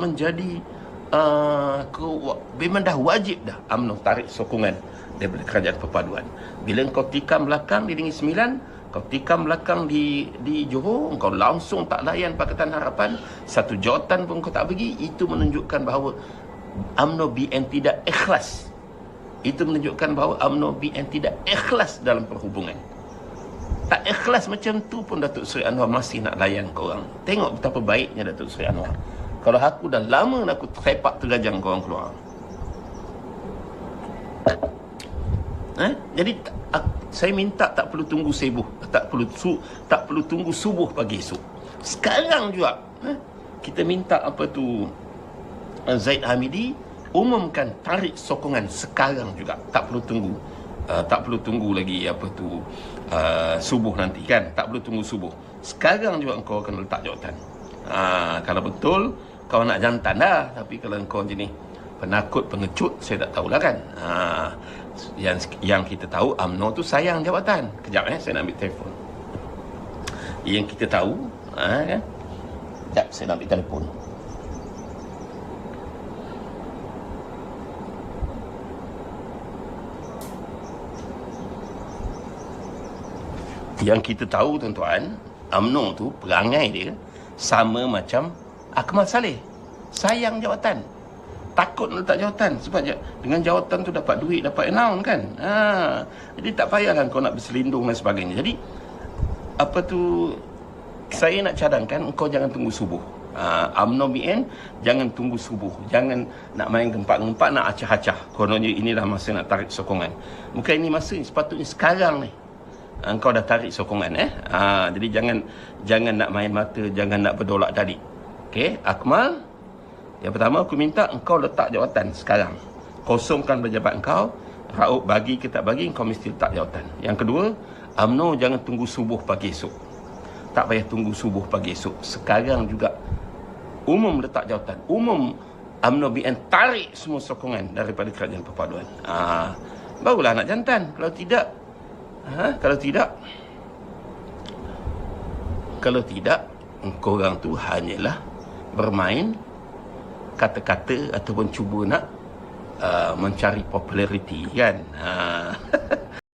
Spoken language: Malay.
menjadi memang dah wajib dah UMNO tarik sokongan daripada kerajaan perpaduan. Bila kau tikam belakang di Negeri Sembilan, kau tikam belakang di Johor, kau langsung tak layan Pakatan Harapan, satu jawatan pun kau tak bagi, itu menunjukkan bahawa UMNO BN tidak ikhlas. Itu menunjukkan bahawa UMNO BN tidak ikhlas dalam perhubungan. Tak ikhlas macam tu pun Datuk Seri Anwar masih nak layan korang. Tengok betapa baiknya Datuk Seri Anwar. Kalau aku dah lama aku sepak tergajang korang keluar. Jadi saya minta tak perlu tunggu subuh, tak perlu tunggu subuh pagi esok. Sekarang juga kita minta Zaid Hamidi umumkan tarik sokongan sekarang juga. Tak perlu tunggu lagi subuh nanti kan. Tak perlu tunggu subuh. Sekarang juga engkau akan letak jawatan. Kalau betul kau nak jantan dah, tapi kalau kau jenis penakut, pengecut, saya tak tahulah kan. Yang kita tahu UMNO tu sayang jawatan. Kejap saya nak ambil telefon. Yang kita tahu kan. Kejap saya nak ambil telefon. Yang kita tahu tuan-tuan, UMNO tu perangai dia sama macam Akmal Saleh. Sayang jawatan. Takut letak jawatan. Sebab dengan jawatan tu dapat duit, dapat announce kan. Jadi tak payahlah kau nak berselindung dan sebagainya. Jadi saya nak cadangkan engkau jangan tunggu subuh. UMNO BN jangan tunggu subuh. Jangan nak main gempak-gempak, nak acah-acah. Kononnya inilah masa nak tarik sokongan. Bukan ini masa, sepatutnya sekarang ni engkau dah tarik sokongan. Jadi jangan nak main mata, jangan nak berdolak tadi. Okey, Akmal, yang pertama aku minta engkau letak jawatan sekarang. Kosongkan pejabat engkau. Raub bagi ke tak bagi, engkau mesti letak jawatan. Yang kedua, UMNO jangan tunggu subuh pagi esok. Tak payah tunggu subuh pagi esok. Sekarang juga umum letak jawatan. Umum UMNO BN tarik semua sokongan daripada kerajaan perpaduan. Barulah nak jantan. Kalau tidak engkau orang tu hanyalah bermain kata-kata ataupun cuba nak mencari populariti kan.